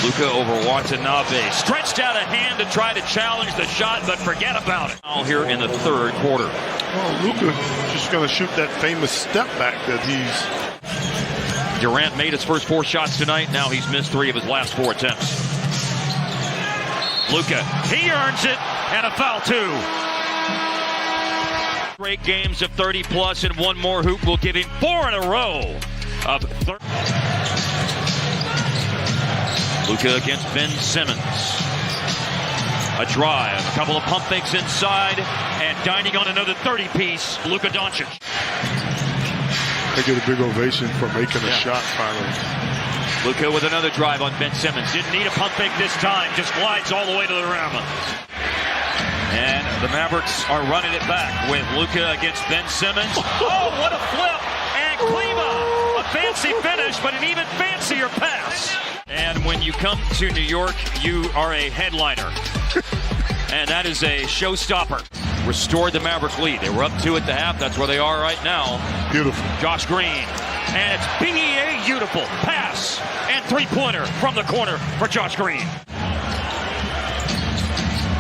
Speaker 10: Luka over Watanabe. Stretched out a hand to try to challenge the shot, but forget about it. All here in the third quarter.
Speaker 17: Well, Luka just going to shoot that famous step back that he's...
Speaker 10: Durant made his first 4 shots tonight. Now he's missed 3 of his last 4 attempts. Luka, he earns it, and a foul too. Great games of 30-plus, and one more hoop will give him 4 in a row of 30. Luka against Ben Simmons. A drive, a couple of pump fakes inside, and dining on another 30-piece, Luka Doncic.
Speaker 17: They get a big ovation for making a shot finally.
Speaker 10: Luka with another drive on Ben Simmons. Didn't need a pump fake this time, just glides all the way to the rim. And the Mavericks are running it back with Luka against Ben Simmons. Oh, what a flip! And Klima, a fancy finish, but an even fancier pass. And when you come to New York, you are a headliner. And that is a showstopper. Restored the Mavericks lead. They were up 2 at the half. That's where they are right now.
Speaker 17: Beautiful.
Speaker 10: Josh Green. And it's BEA beautiful. Pass and three-pointer from the corner for Josh Green.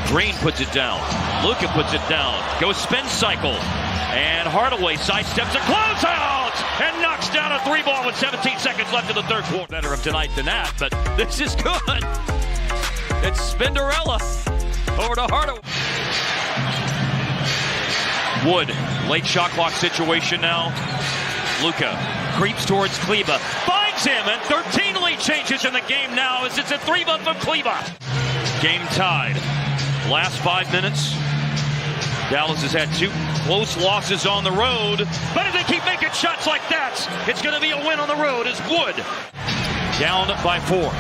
Speaker 10: Green puts it down. Luka puts it down. Goes spin cycle. And Hardaway sidesteps a closeout and knocks down a 3-ball with 17 seconds left in the third quarter. Better of tonight than that, but this is good.
Speaker 18: It's Spinderella over to Hardaway. Wood, late shot clock situation now. Luka creeps towards Kleba, finds him, and 13 lead changes in the game now as it's a 3-1 from Kleba. Game tied. Last 5 minutes. Dallas has had 2 close losses on the road, but if they keep making shots like that, it's going to be a win on the road as Wood down by 4.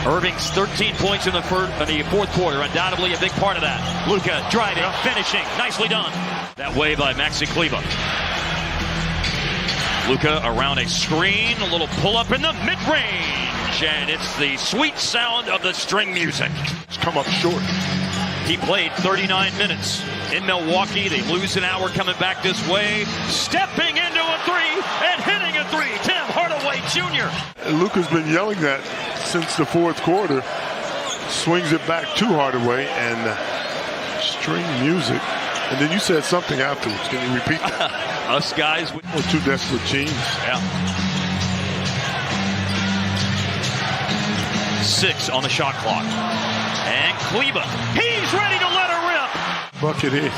Speaker 18: Irving's 13 points in the fourth quarter, undoubtedly a big part of that. Luka driving, finishing, nicely done. That way by Maxi Kleba. Luka around a screen, a little pull-up in the mid-range, and it's the sweet sound of the string music.
Speaker 17: It's come up short.
Speaker 18: He played 39 minutes in Milwaukee. They lose an hour coming back this way. Stepping into a 3 and hitting a 3. Tim Hardaway Jr.
Speaker 17: Luka's been yelling that since the fourth quarter. Swings it back to Hardaway and string music. And then you said something afterwards. Can you repeat that?
Speaker 18: Us guys.
Speaker 17: We're 2 desperate teams.
Speaker 18: Yeah. 6 on the shot clock. And Kleba, he's ready to let her rip.
Speaker 17: Bucket in.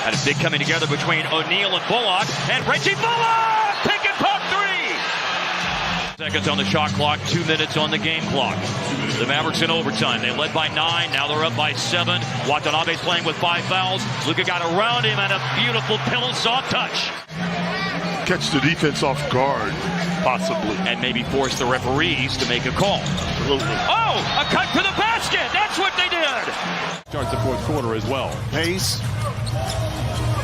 Speaker 18: Had a big coming together between O'Neal and Bullock. And Reggie Bullock! Pick and pop 3! Seconds on the shot clock, 2 minutes on the game clock. The Mavericks in overtime. They led by 9. Now they're up by 7. Watanabe's playing with 5 fouls. Luka got around him and a beautiful pillow soft touch.
Speaker 17: Catch the defense off guard, possibly.
Speaker 18: And maybe force the referees to make a call.
Speaker 17: Absolutely.
Speaker 18: Oh, a cut to the basket. That's what they did.
Speaker 4: Starts the fourth quarter as well.
Speaker 13: Pace,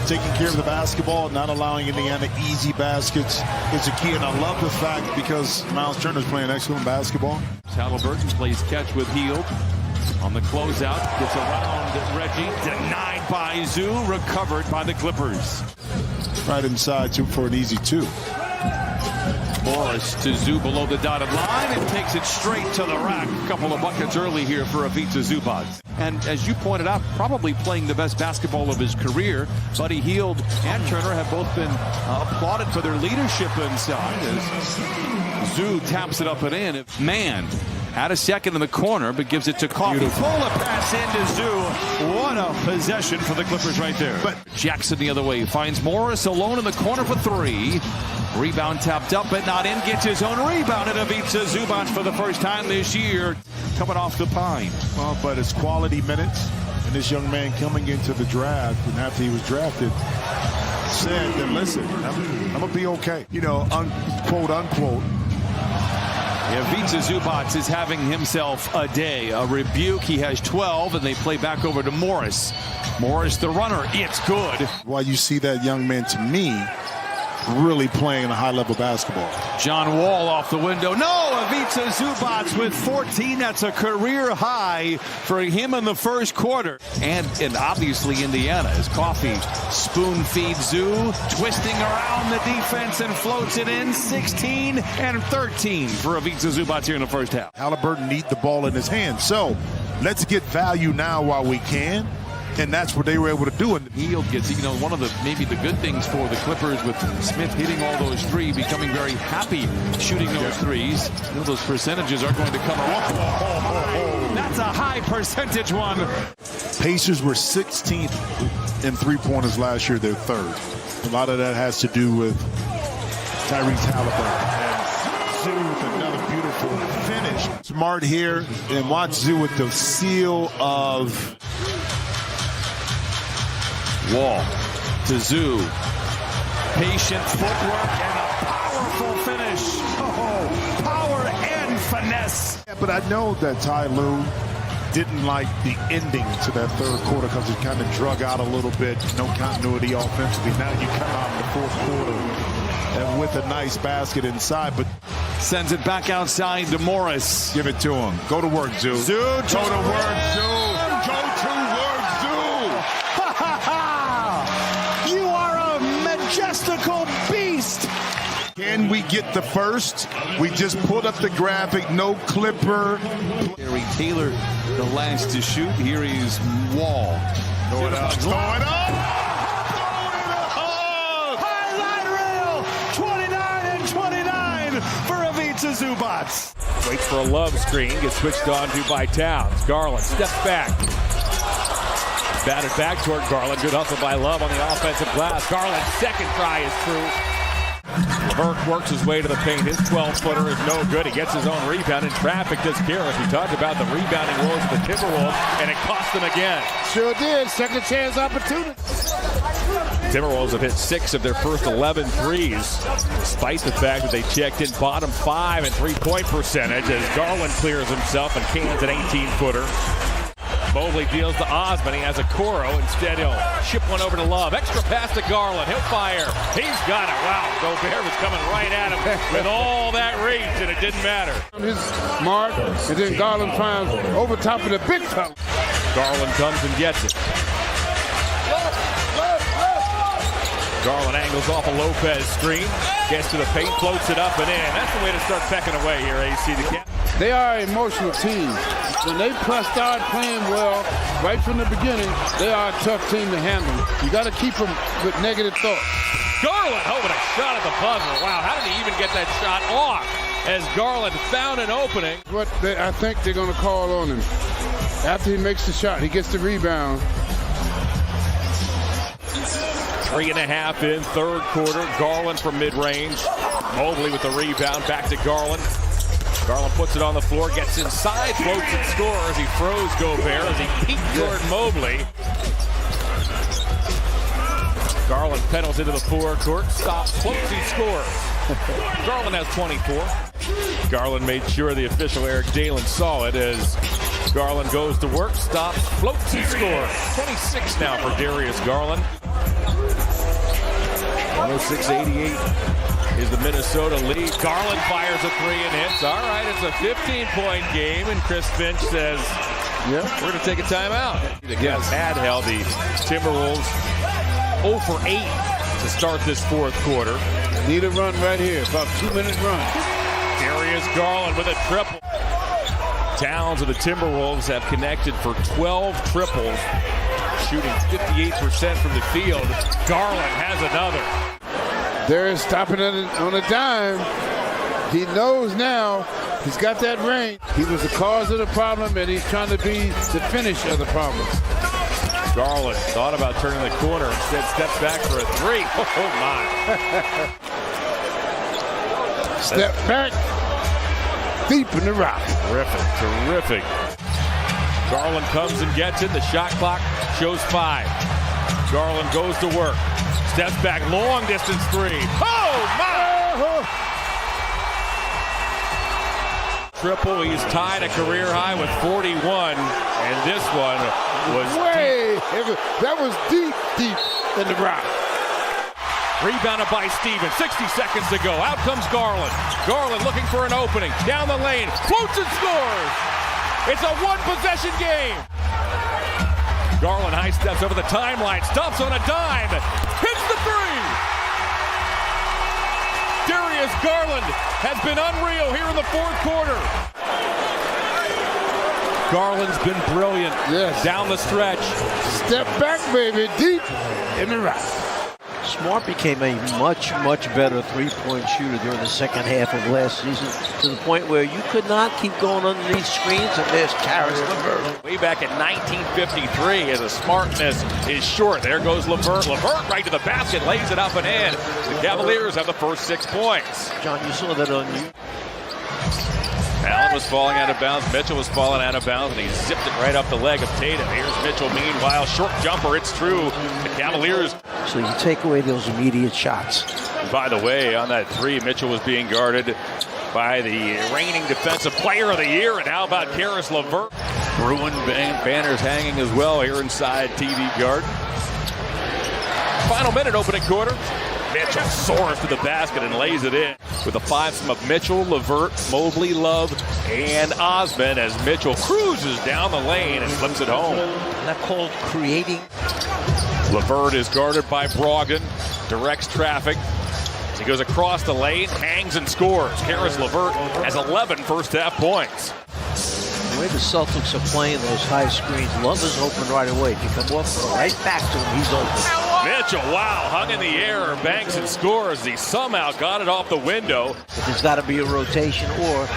Speaker 13: taking care of the basketball, not allowing Indiana easy baskets is a key. And I love the fact because Miles Turner's playing excellent basketball.
Speaker 3: Halliburton plays catch with Hield. On the closeout, gets around Reggie. Denied by Zoo, recovered by the Clippers.
Speaker 13: Right inside for an easy 2.
Speaker 3: Morris to Zoo below the dotted line and takes it straight to the rack. A couple of buckets early here for Ivica Zubac. And as you pointed out, probably playing the best basketball of his career. Buddy Hield and Turner have both been applauded for their leadership inside as Zoo taps it up and in. Man had a second in the corner, but gives it to Coffey. Pull a pass into Zoo. What a possession for the Clippers right there. But Jackson the other way finds Morris alone in the corner for 3. Rebound tapped up but not in. Gets his own rebound at Ivica Zubac for the first time this year. Coming off the pine.
Speaker 13: Well, but it's quality minutes. And this young man coming into the draft, and after he was drafted, said that, listen, I'm going to be okay. You know, quote unquote.
Speaker 3: Ivica Zubac is having himself a day. A rebuke. He has 12, and they play back over to Morris. Morris, the runner. It's good.
Speaker 13: Why you see that young man, to me, really playing a high-level basketball.
Speaker 3: John Wall off the window. No, Ivica Zubac with 14. That's a career high for him in the first quarter. And obviously Indiana as Coffey spoon feeds Zoo, twisting around the defense and floats it in. 16 and 13 for Ivica Zubac here in the first half.
Speaker 13: Halliburton need the ball in his hands. So let's get value now while we can. And that's what they were able to do. And
Speaker 3: Hield gets, one of the maybe the good things for the Clippers with Smith hitting all those 3s, becoming very happy shooting those 3s. Those percentages are going to come up. That's a high percentage one.
Speaker 13: Pacers were 16th in 3-pointers last year. They're 3rd. A lot of that has to do with Tyrese Halliburton. And Zoo with another beautiful finish. Smart here, and watch Zoo with the seal of
Speaker 3: Wall to Zoo. Patient footwork and a powerful finish. Oh, power and finesse.
Speaker 13: Yeah, but I know that Ty Lue didn't like the ending to that 3rd quarter because it kind of drug out a little bit. No continuity offensively. Now you come out in the 4th quarter and with a nice basket inside, but
Speaker 3: sends it back outside to Morris.
Speaker 13: Give it to him. Go to work, Zoo.
Speaker 3: Zoo,
Speaker 13: go to work, Zoo. Go to work, Zoo.
Speaker 10: You are a majestical beast.
Speaker 13: Can we get the first? We just pulled up the graphic. No Clipper.
Speaker 3: Gary Taylor, the last to shoot. Here is Wall.
Speaker 13: Throw it up. Throw it up.
Speaker 10: Highlight reel. 29 and 29 for Ivica Zubac. Waits for a Love screen, gets switched on to by Towns. Garland steps back. Batted back toward Garland. Good hustle by Love on the offensive glass. Garland's second try is through. LeVert works his way to the paint. His 12-footer is no good. He gets his own rebound, and traffic does care. As we talked about the rebounding woes of the Timberwolves, and it cost them again.
Speaker 17: Sure did. Second chance opportunity.
Speaker 10: Timberwolves have hit 6 of their first 11 threes, despite the fact that they checked in bottom 5 in three-point percentage as Garland clears himself and cans an 18-footer. Mobley deals to Osman. He has a Coro. Instead, he'll ship one over to Love. Extra pass to Garland. He'll fire. He's got it. Wow, Gobert was coming right at him with all that reach, and it didn't matter.
Speaker 17: His mark, and then Garland finds over top of the big top.
Speaker 10: Garland comes and gets it. Garland angles off a Lopez screen, gets to the paint, floats it up and in. That's the way to start pecking away here, AC.
Speaker 17: They are an emotional team. When they start playing well right from the beginning, they are a tough team to handle. You got to keep them with negative thoughts.
Speaker 10: Garland, oh, what a shot at the buzzer. Wow, how did he even get that shot off as Garland found an opening?
Speaker 17: I think they're going to call on him. After he makes the shot, he gets the rebound.
Speaker 10: 3.5 in third quarter. Garland from mid-range. Mobley with the rebound. Back to Garland. Garland puts it on the floor, gets inside, floats and scores. He froze Gobert as he peeked toward Mobley. Garland pedals into the forecourt, stops, floats, he scores. Garland has 24. Garland made sure the official Eric Dalen saw it as Garland goes to work, stops, floats, and scores. 26 now for Darius Garland. 106-88 is the Minnesota lead. Garland fires a 3 and hits. All right, it's a 15-point game, and Chris Finch says, "Yep, we're going to take a timeout." The guys had held the Timberwolves 0 for 8 to start this fourth quarter.
Speaker 17: Need a run right here, about 2-minute run.
Speaker 10: Darius Garland with a triple. Towns of the Timberwolves have connected for 12 triples, shooting 58% from the field. Garland has another.
Speaker 17: Darius stopping on a dime. He knows now he's got that range. He was the cause of the problem, and he's trying to be the finish of the problem.
Speaker 10: Garland thought about turning the corner, instead steps back for a 3. Oh, my.
Speaker 17: Step back, deep in the rock.
Speaker 10: Terrific. Garland comes and gets it. The shot clock shows 5. Garland goes to work. Steps back, long distance 3. Oh, my! Triple, he's tied a career high with 41, and this one was
Speaker 17: deep. That was deep in the rock.
Speaker 10: Rebounded by Stevens, 60 seconds to go. Out comes Garland. Garland looking for an opening. Down the lane, floats and scores. It's a one-possession game. Garland high steps over the timeline, stops on a dime, hits the 3. Darius Garland has been unreal here in the fourth quarter. Garland's been brilliant down the stretch.
Speaker 17: Step back, baby, deep in the rock.
Speaker 11: Smart became a much better three-point shooter during the second half of last season, to the point where you could not keep going underneath screens, and there's Caris LeVert.
Speaker 10: Way back in 1953, as a Smartness is short. There goes LeVert. LeVert right to the basket, lays it up and in. The Cavaliers have the first 6 points.
Speaker 11: John, you saw that on you.
Speaker 10: Allen was falling out of bounds. Mitchell was falling out of bounds, and he zipped it right up the leg of Tatum. Here's Mitchell, meanwhile. Short jumper, it's true. The Cavaliers.
Speaker 11: So you take away those immediate shots.
Speaker 10: By the way, on that 3, Mitchell was being guarded by the reigning defensive player of the year. And how about Caris LeVert? Bruin banners hanging as well here inside TD Garden. Final minute, opening quarter. Mitchell soars to the basket and lays it in. With the 5 of Mitchell, LeVert, Mobley, Love, and Osman as Mitchell cruises down the lane and flips it home.
Speaker 11: That called creating.
Speaker 10: LeVert is guarded by Brogdon, directs traffic. He goes across the lane, hangs and scores. Caris LeVert has 11 first-half points.
Speaker 11: The way the Celtics are playing those high screens, Love is open right away. If you come off right back to him, he's open.
Speaker 10: Mitchell, wow, hung in the air, banks and scores. He somehow got it off the window.
Speaker 11: But there's got to be a rotation, or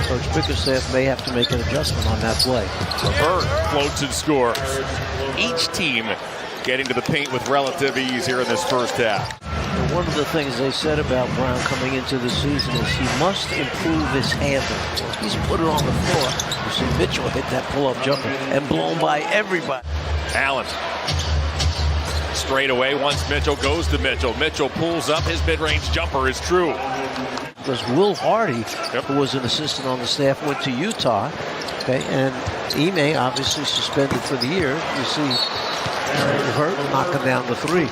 Speaker 10: Coach Bickerstaff may have to make an adjustment on that play.
Speaker 5: LeVert floats and scores. Each team getting to the paint with relative ease here in this first half.
Speaker 10: One of the things they said about Brown coming into the season is he must improve his handle. He's put it on the floor. You see Mitchell hit that pull-up jumper and blown by everybody.
Speaker 5: Allen. Straight away once Mitchell goes to Mitchell. Mitchell pulls up. His mid-range jumper is true.
Speaker 10: Because Will Hardy, who was an assistant on the staff, went to Utah. Okay, and Ime obviously suspended for the year. You see Hurt knocking down the three.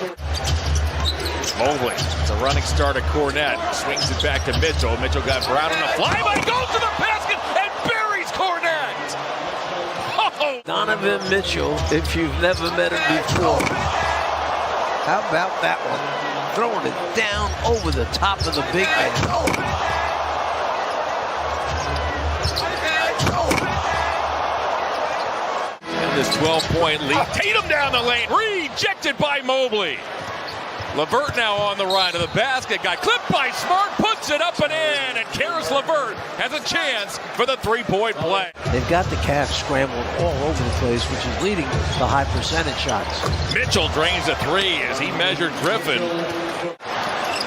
Speaker 5: Mobley, it's a running start at Cornette. Swings it back to Mitchell. Mitchell got Brown on a fly, but he goes to the basket and buries Cornette. Oh.
Speaker 10: Donovan Mitchell, if you've never met him before. How about that one? Throwing it down over the top of the big man.
Speaker 5: And this 12-point lead. Tatum down the lane. Rejected by Mobley. LeVert now on the run to the basket. Got clipped by Smart. Puts it up and in. And Karis LeVert has a chance for the three-point play.
Speaker 10: They've got the Cavs scrambled all over the place, which is leading to high percentage shots.
Speaker 5: Mitchell drains a three as he measured Griffin.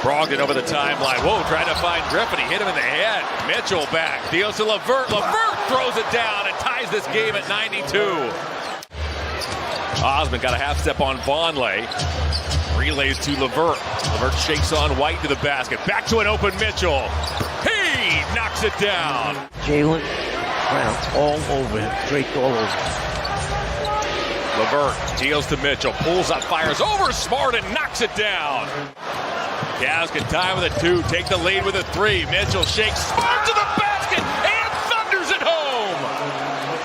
Speaker 5: Brogdon over the timeline. Whoa, trying to find Griffin. He hit him in the head. Mitchell back. Deals to LeVert. LeVert throws it down and ties this game at 92. Osman got a half step on Vonleh. Relays to LeVert. LeVert shakes on White to the basket. Back to an open Mitchell. He knocks it down.
Speaker 10: Jaylen Brown all over him. Draped all over him.
Speaker 5: LeVert deals to Mitchell. Pulls up, fires over Smart and knocks it down. Cavs can tie with a two. Take the lead with a three. Mitchell shakes Smart to the basket and thunders it home.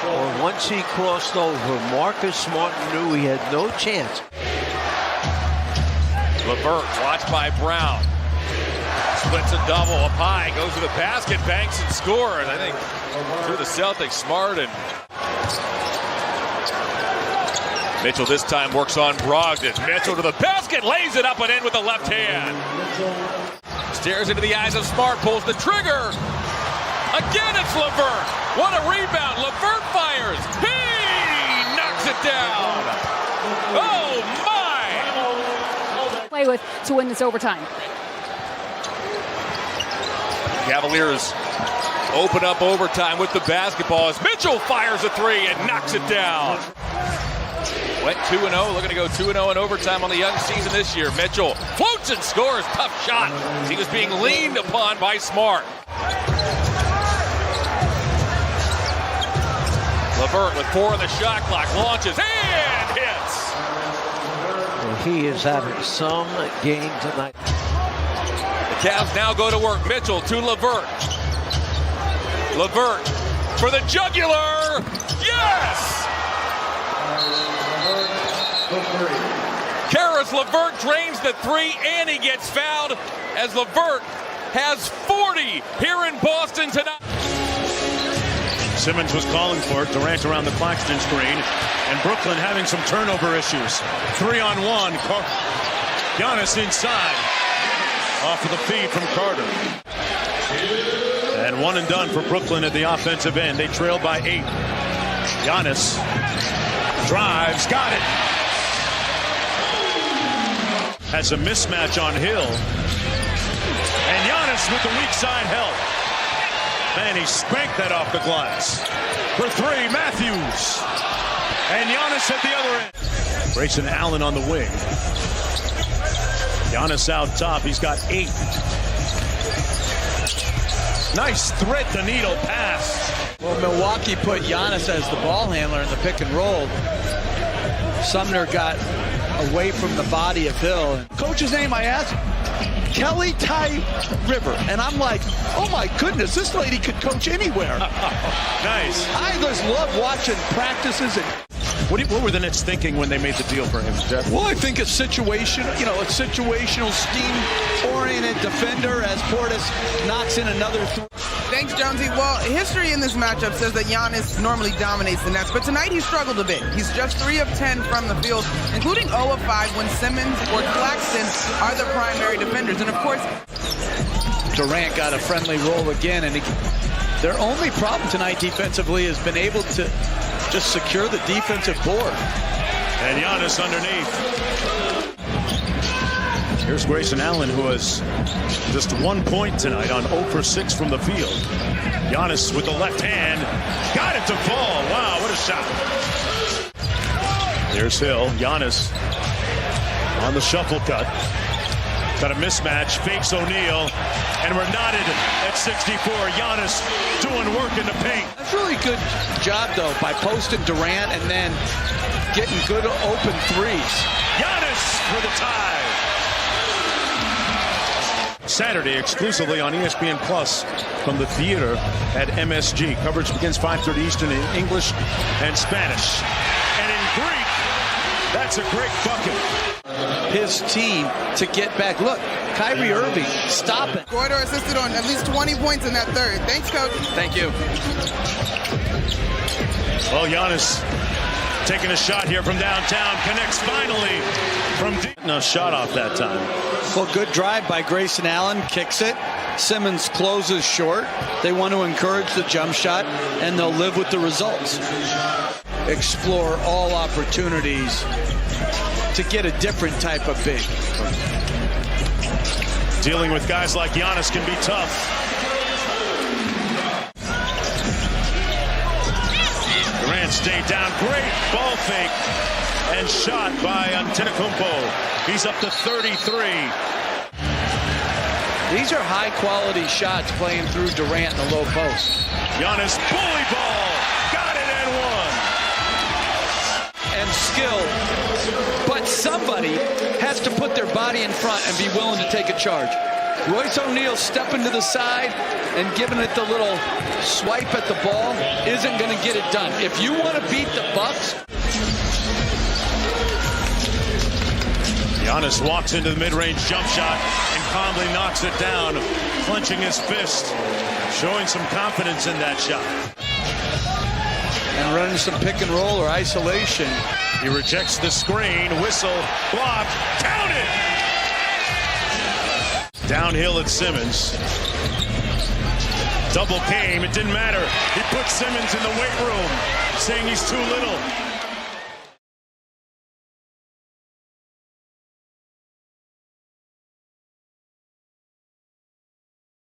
Speaker 10: Well, once he crossed over, Marcus Smart knew he had no chance.
Speaker 5: LeVert watched by Brown. Splits a double up high, goes to the basket, banks and scores. I think through the Celtics, Smart and Mitchell this time works on Brogdon. Mitchell to the basket, lays it up and in with the left hand. Stares into the eyes of Smart, pulls the trigger. Again, it's LeVert. What a rebound. LeVert fires. He knocks it down. Oh, my.
Speaker 15: Play with to win this overtime.
Speaker 5: Cavaliers open up overtime with the basketball as Mitchell fires a three and knocks it down. Went 2-0, looking to go 2-0 in overtime on the young season this year. Mitchell floats and scores. Tough shot. He was being leaned upon by Smart. LeVert with 4 on the shot clock, launches and hits.
Speaker 10: Well, he is having some game tonight.
Speaker 5: The Cavs now go to work. Mitchell to LeVert. LeVert for the jugular. Yes! Karis LeVert drains the three and he gets fouled as LeVert has 40 here in Boston tonight.
Speaker 19: Simmons was calling for it. Durant around the Claxton screen. And Brooklyn having some turnover issues. 3-on-1. Giannis inside. Off of the feed from Carter. And one and done for Brooklyn at the offensive end. They trail by 8. Giannis drives. Got it. Has a mismatch on Hill. And Giannis with the weak side help. Man, he spanked that off the glass. For 3, Matthews. And Giannis at the other end. Grayson Allen on the wing. Giannis out top. He's got 8. Nice thread the needle pass.
Speaker 20: Well, Milwaukee put Giannis as the ball handler in the pick and roll. Sumner got away from the body of Hill. Coach's name, I asked, Kelly Ty River. And I'm like, oh my goodness, this lady could coach anywhere.
Speaker 19: Nice.
Speaker 20: I just love watching practices. And
Speaker 19: what were the Nets thinking when they made the deal for him, Jeff?
Speaker 20: Well, I think a situational scheme-oriented defender as Portis knocks in another 3.
Speaker 21: Thanks, Jonesy. Well, history in this matchup says that Giannis normally dominates the Nets, but tonight he struggled a bit. He's just 3 of 10 from the field, including 0 of 5 when Simmons or Claxton are the primary defenders. And of course,
Speaker 20: Durant got a friendly roll again, and Their only problem tonight defensively has been able to just secure the defensive board.
Speaker 19: And Giannis underneath. Here's Grayson Allen, who has just 1 point tonight on 0 for 6 from the field. Giannis with the left hand. Got it to fall. Wow, what a shot. There's Hill. Giannis on the shuffle cut. Got a mismatch. Fakes O'Neal. And we're knotted at 64. Giannis doing work in the paint.
Speaker 20: That's a really good job, though, by posting Durant and then getting good open threes.
Speaker 19: Giannis for the tie. Saturday exclusively on ESPN Plus from the theater at MSG. Coverage begins 5:30 Eastern in English and Spanish. And in Greek, that's a great bucket.
Speaker 20: His team to get back. Look, Kyrie Irving, stop it.
Speaker 21: Gordon assisted on at least 20 points in that third. Thanks, Coach.
Speaker 20: Thank you.
Speaker 19: Well, Giannis taking a shot here from downtown. Connects finally from deep. No shot off that time.
Speaker 20: Well, good drive by Grayson Allen. Kicks it. Simmons closes short. They want to encourage the jump shot, and they'll live with the results. Explore all opportunities to get a different type of big.
Speaker 19: Dealing with guys like Giannis can be tough. Durant stayed down. Great ball fake and shot by Antetokounmpo. He's up to 33.
Speaker 20: These are high-quality shots playing through Durant in the low post.
Speaker 19: Giannis bully ball. Got it and one.
Speaker 20: And skill. But somebody has to put their body in front and be willing to take a charge. Royce O'Neal stepping to the side and giving it the little swipe at the ball isn't going to get it done. If you want to beat the Bucks.
Speaker 19: Giannis walks into the mid-range jump shot and calmly knocks it down, clenching his fist, showing some confidence in that shot.
Speaker 20: And running some pick and roll or isolation.
Speaker 19: He rejects the screen, whistle, block, count it! Downhill at Simmons. Double came, it didn't matter. He put Simmons in the weight room, saying he's too little.